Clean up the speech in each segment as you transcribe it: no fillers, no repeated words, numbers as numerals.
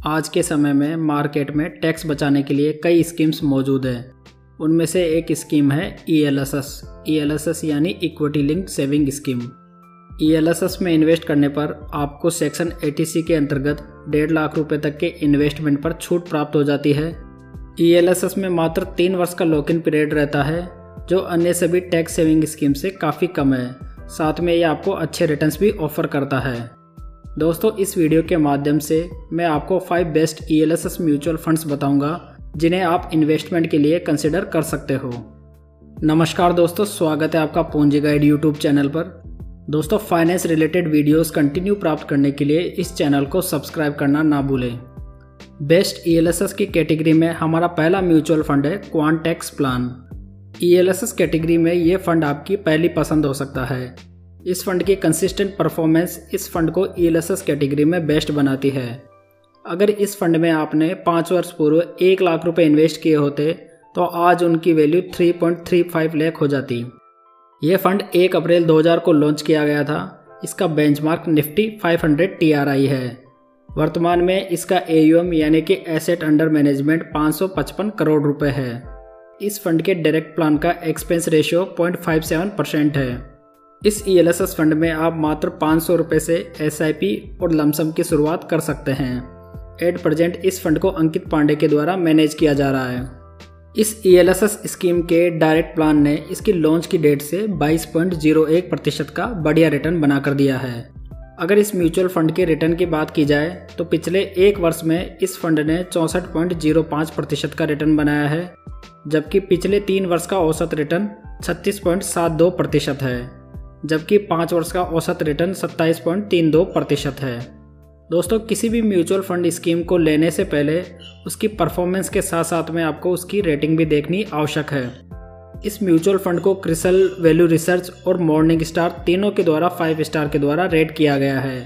आज के समय में मार्केट में टैक्स बचाने के लिए कई स्कीम्स मौजूद हैं। उनमें से एक स्कीम है ELSS यानी equity linked saving scheme. ELSS में इन्वेस्ट करने पर आपको सेक्शन 80C के अंतर्गत 1.5 लाख रुपए तक के इन्वेस्टमेंट पर छूट प्राप्त हो जाती है। ELSS में मात्र 3 वर्ष का लॉक इन पीरियड रहता है, जो अन्य सभी टैक्स सेविंग स्कीम से काफ़ी कम है। साथ में ये आपको अच्छे रिटर्न्स भी ऑफर करता है। दोस्तों, इस वीडियो के माध्यम से मैं आपको 5 बेस्ट ELSS म्यूचुअल फंड्स बताऊंगा जिन्हें आप इन्वेस्टमेंट के लिए कंसिडर कर सकते हो। नमस्कार दोस्तों, स्वागत है आपका पूंजी गाइड यूट्यूब चैनल पर। दोस्तों, फाइनेंस रिलेटेड वीडियोस कंटिन्यू प्राप्त करने के लिए इस चैनल को सब्सक्राइब करना ना भूलें। बेस्ट ELSS की कैटेगरी में हमारा पहला म्यूचुअल फंड है क्वांटेक्स प्लान। ELSS कैटेगरी में ये फंड आपकी पहली पसंद हो सकता है। इस फंड की कंसिस्टेंट परफॉर्मेंस इस फंड को ELSS कैटेगरी में बेस्ट बनाती है। अगर इस फंड में आपने 5 वर्ष पूर्व 1 लाख रुपए इन्वेस्ट किए होते तो आज उनकी वैल्यू 3.35 लाख हो जाती। ये फंड 1 अप्रैल 2000 को लॉन्च किया गया था। इसका बेंचमार्क निफ्टी 500 TRI है। वर्तमान में इसका AUM यानी कि एसेट अंडर मैनेजमेंट 555 करोड़ रुपए है। इस फंड के डायरेक्ट प्लान का एक्सपेंस रेशियो 0.57% है। इस ELSS फंड में आप मात्र 500 रुपये से SIP और लमसम की शुरुआत कर सकते हैं। एट प्रेजेंट इस फंड को अंकित पांडे के द्वारा मैनेज किया जा रहा है। इस ELSS स्कीम के डायरेक्ट प्लान ने इसकी लॉन्च की डेट से 22.01% का बढ़िया रिटर्न बनाकर दिया है। अगर इस म्यूचुअल फंड के रिटर्न की बात की जाए तो पिछले 1 वर्ष में इस फंड ने 64.05% का रिटर्न बनाया है, जबकि पिछले 3 वर्ष का औसत रिटर्न 36.72% है, जबकि 5 वर्ष का औसत रिटर्न 27.32% है। दोस्तों, किसी भी म्यूचुअल फंड स्कीम को लेने से पहले उसकी परफॉर्मेंस के साथ साथ में आपको उसकी रेटिंग भी देखनी आवश्यक है। इस म्यूचुअल फंड को क्रिसल, वैल्यू रिसर्च और मॉर्निंग स्टार तीनों के द्वारा 5 स्टार के द्वारा रेट किया गया है।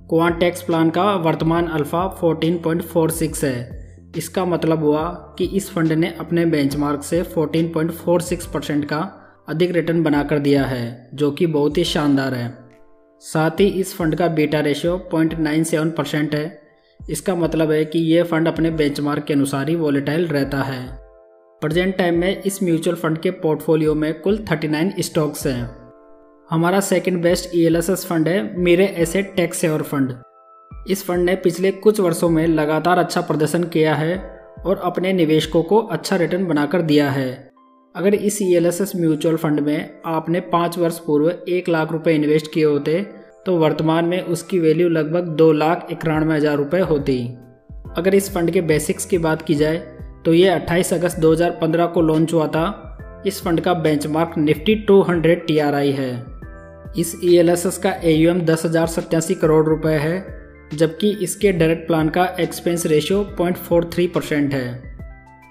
क्वांटेक्स प्लान का वर्तमान अल्फा 14.46 है। इसका मतलब हुआ कि इस फंड ने अपने बेंचमार्क से 14.46% का अधिक रिटर्न बनाकर दिया है, जो कि बहुत ही शानदार है। साथ ही इस फंड का बीटा रेशियो 0.97% है। इसका मतलब है कि ये फंड अपने बेंचमार्क के अनुसार ही वॉलेटाइल रहता है। प्रेजेंट टाइम में इस म्यूचुअल फंड के पोर्टफोलियो में कुल 39 स्टॉक्स हैं। हमारा सेकंड बेस्ट ELSS फंड है मेरे एसेट टैक्स सेवर फंड। इस फंड ने पिछले कुछ वर्षों में लगातार अच्छा प्रदर्शन किया है और अपने निवेशकों को अच्छा रिटर्न बनाकर दिया है। अगर इस ELSS म्यूचुअल फंड में आपने 5 वर्ष पूर्व 1 लाख रुपए इन्वेस्ट किए होते तो वर्तमान में उसकी वैल्यू लगभग 2,91,000 रुपये होती। अगर इस फंड के बेसिक्स की बात की जाए तो ये 28 अगस्त 2015 को लॉन्च हुआ था। इस फंड का बेंचमार्क निफ्टी 200 TRI है। इस ELSS का AUM 10,087 करोड़ रुपए है, जबकि इसके डायरेक्ट प्लान का एक्सपेंस रेशियो 0.43% है।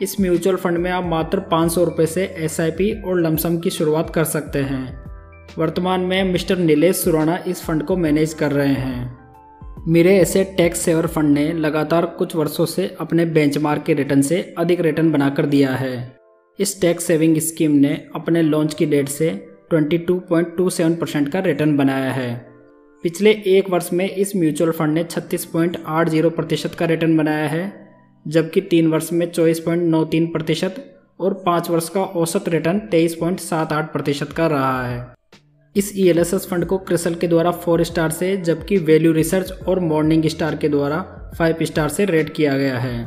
इस म्यूचुअल फंड में आप मात्र 500 रुपये से SIP और लमसम की शुरुआत कर सकते हैं। वर्तमान में मिस्टर नीलेश सुराना इस फंड को मैनेज कर रहे हैं। मेरे एसेट टैक्स सेवर फंड ने लगातार कुछ वर्षों से अपने बेंचमार्क के रिटर्न से अधिक रिटर्न बनाकर दिया है। इस टैक्स सेविंग स्कीम ने अपने लॉन्च की डेट से 22.27% का रिटर्न बनाया है। पिछले 1 वर्ष में इस म्यूचुअल फंड ने 36.80% का रिटर्न बनाया है, जबकि 3 वर्ष में 24.93% और 5 वर्ष का औसत रिटर्न 23.78% का रहा है। इस ELSS फंड को क्रिसल के द्वारा 4 स्टार से, जबकि वैल्यू रिसर्च और मॉर्निंग स्टार के द्वारा 5 स्टार से रेट किया गया है।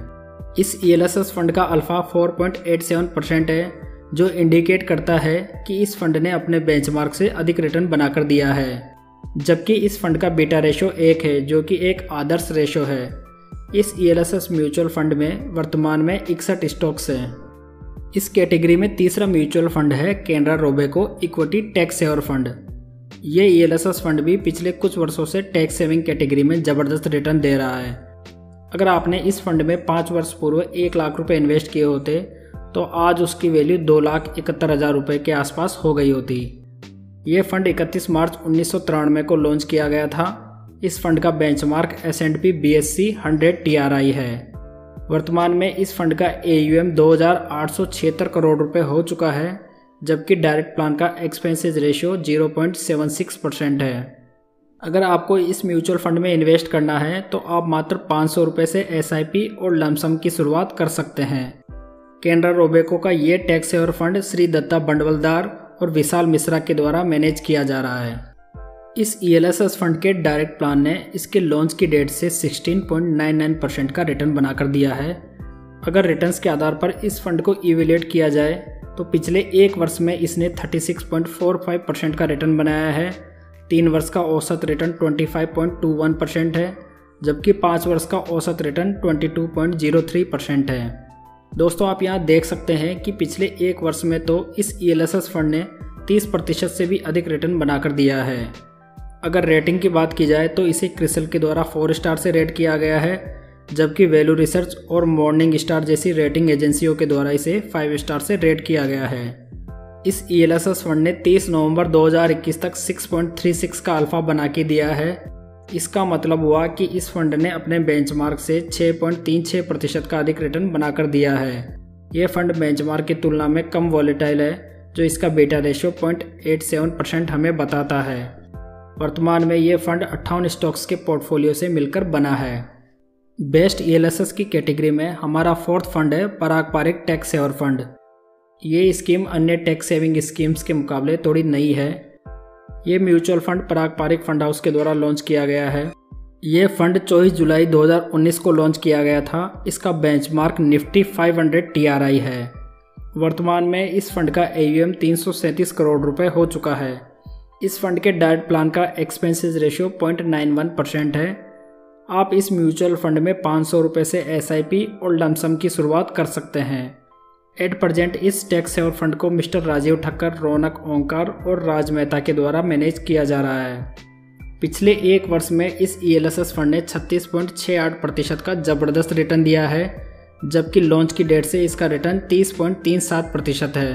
इस ELSS फंड का अल्फा 4.87% है, जो इंडिकेट करता है कि इस फंड ने अपने बेंचमार्क से अधिक रिटर्न बनाकर दिया है, जबकि इस फंड का बीटा रेशियो 1 है, जो कि एक आदर्श रेशियो है। इस ELSS म्यूचुअल फंड में वर्तमान में 61 स्टॉक्स हैं। इस कैटेगरी में तीसरा म्यूचुअल फंड है Canara Robeco equity tax saver fund. ये ELSS फंड भी पिछले कुछ वर्षों से टैक्स सेविंग कैटेगरी में ज़बरदस्त रिटर्न दे रहा है। अगर आपने इस फंड में 5 वर्ष पूर्व 1 लाख रुपए इन्वेस्ट किए होते तो आज उसकी वैल्यू 2,71,000 रुपये के आसपास हो गई होती। ये फंड 31 मार्च 1993 को लॉन्च किया गया था। इस फंड का बेंचमार्क S&P BSE 100 TRI है। वर्तमान में इस फंड का AUM 2,876 करोड़ रुपए हो चुका है, जबकि डायरेक्ट प्लान का एक्सपेंसेस रेशियो 0.76% है। अगर आपको इस म्यूचुअल फंड में इन्वेस्ट करना है तो आप मात्र 500 रुपये से SIP और लमसम की शुरुआत कर सकते हैं। कैनरा रोबेको का ये tax saver fund Shri Dutta Bandwaldar और विशाल मिश्रा के द्वारा मैनेज किया जा रहा है। इस ELSS फंड के डायरेक्ट प्लान ने इसके लॉन्च की डेट से 16.99% का रिटर्न बनाकर दिया है। अगर रिटर्न्स के आधार पर इस फंड को इवेल्युएट किया जाए तो पिछले एक वर्ष में इसने 36.45% का रिटर्न बनाया है। 3 वर्ष का औसत रिटर्न 25.21% है, जबकि 5 वर्ष का औसत रिटर्न 22.03% है। दोस्तों आप यहाँ देख सकते हैं कि पिछले एक वर्ष में तो इस ELSS फंड ने 30% से भी अधिक रिटर्न बनाकर दिया है। अगर रेटिंग की बात की जाए तो इसे क्रिसल के द्वारा 4 स्टार से रेट किया गया है, जबकि वैल्यू रिसर्च और मॉर्निंग स्टार जैसी रेटिंग एजेंसियों के द्वारा इसे 5 स्टार से रेट किया गया है। इस ELSS फंड ने 30 नवंबर 2021 तक 6.36 का अल्फा बना के दिया है। इसका मतलब हुआ कि इस फंड ने अपने बेंचमार्क से 6.36% का अधिक रिटर्न बनाकर दिया है। यह फंड बेंचमार्क की तुलना में कम वॉलेटाइल है, जो इसका बीटा रेशियो 0.87% हमें बताता है। वर्तमान में ये फंड 58 स्टॉक्स के पोर्टफोलियो से मिलकर बना है। बेस्ट ELSS की कैटेगरी में हमारा 4th फंड है पारंपरिक टैक्स सेवर फंड। ये स्कीम अन्य टैक्स सेविंग स्कीम्स के मुकाबले थोड़ी नई है। ये म्यूचुअल फंड पारंपरिक फंड हाउस के द्वारा लॉन्च किया गया है। ये फंड 24 जुलाई 2019 को लॉन्च किया गया था। इसका बेंचमार्क निफ्टी 500 TRI है। वर्तमान में इस फंड का AUM 337 करोड़ रुपए हो चुका है। इस फंड के डायरेक्ट प्लान का एक्सपेंसेस रेशियो 0.91% है। आप इस म्यूचुअल फंड में 500 रुपये से SIP और लमसम की शुरुआत कर सकते हैं। एट प्रेजेंट इस टैक्स सेवर फंड को मिस्टर राजीव ठक्कर, रौनक ओंकार और राज मेहता के द्वारा मैनेज किया जा रहा है। पिछले एक वर्ष में इस ELSS फंड ने 36.68% का जबरदस्त रिटर्न दिया है, जबकि लॉन्च की डेट से इसका रिटर्न 30.37% है।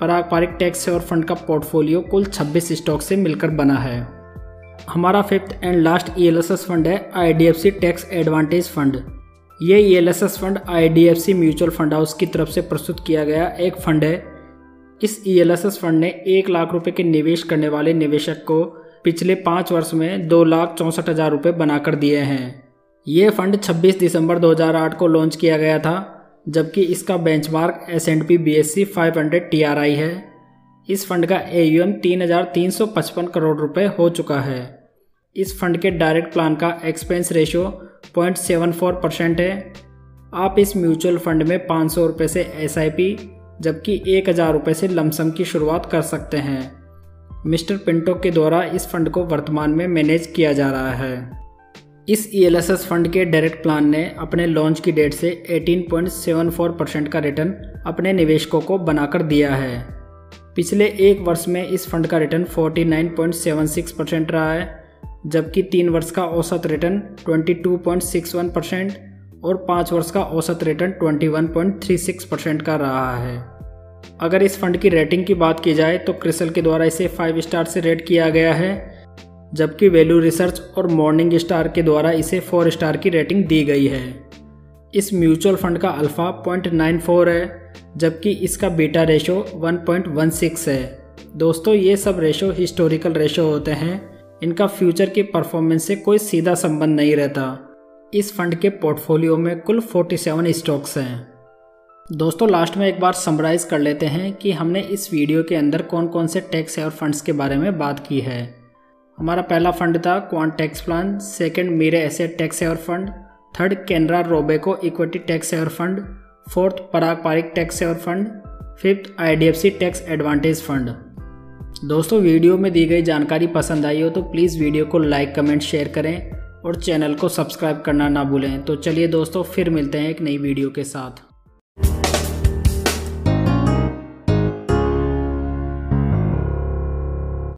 पारंपरिक टैक्स सेवर फंड का पोर्टफोलियो कुल 26 स्टॉक से मिलकर बना है। हमारा 5th and last ELSS fund है IDFC टैक्स एडवांटेज फंड। ये ELSS fund IDFC mutual fund house की तरफ से प्रस्तुत किया गया एक फंड है। इस ELSS फंड ने 1 लाख रुपए के निवेश करने वाले निवेशक को पिछले 5 वर्ष में 2,64,000 रुपये बनाकर दिए हैं। ये फंड 26 दिसंबर 2008 को लॉन्च किया गया था, जबकि इसका बेंचमार्क S&P BSE 500 TRI है। इस फंड का AUM 3,355 करोड़ रुपए हो चुका है। इस फंड के डायरेक्ट प्लान का एक्सपेंस रेशियो 0.74% है। आप इस म्यूचुअल फंड में 500 रुपये से SIP जबकि 1,000 रुपये से लमसम की शुरुआत कर सकते हैं। मिस्टर पिंटो के द्वारा इस फंड को वर्तमान में मैनेज किया जा रहा है। इस ELSS फंड के डायरेक्ट प्लान ने अपने लॉन्च की डेट से 18.74% का रिटर्न अपने निवेशकों को बनाकर दिया है। पिछले एक वर्ष में इस फंड का रिटर्न 49.76% रहा है, जबकि 3 वर्ष का औसत रिटर्न 22.61% और 5 वर्ष का औसत रिटर्न 21.36% का रहा है। अगर इस फंड की रेटिंग की बात की जाए तो क्रिसल के द्वारा इसे 5 स्टार से रेट किया गया है, जबकि वैल्यू रिसर्च और मॉर्निंग स्टार के द्वारा इसे 4 स्टार की रेटिंग दी गई है। इस म्यूचुअल फंड का अल्फा 0.94 है, जबकि इसका बीटा रेशो 1.16 है। दोस्तों ये सब रेशो हिस्टोरिकल रेशो होते हैं, इनका फ्यूचर की परफॉर्मेंस से कोई सीधा संबंध नहीं रहता। इस फंड के पोर्टफोलियो में कुल 47 स्टॉक्स हैं। दोस्तों लास्ट में एक बार समराइज कर लेते हैं कि हमने इस वीडियो के अंदर कौन कौन से टैक्स सेवर फंड्स के बारे में बात की है। हमारा पहला फंड था Quant tax plan, second Mirae asset tax saver fund, third Canara Robeco equity tax saver fund, fourth पारंपरिक tax saver fund, fifth IDFC tax advantage fund. दोस्तों वीडियो में दी गई जानकारी पसंद आई हो तो प्लीज़ वीडियो को लाइक कमेंट शेयर करें और चैनल को सब्सक्राइब करना ना भूलें। तो चलिए दोस्तों फिर मिलते हैं एक नई वीडियो के साथ।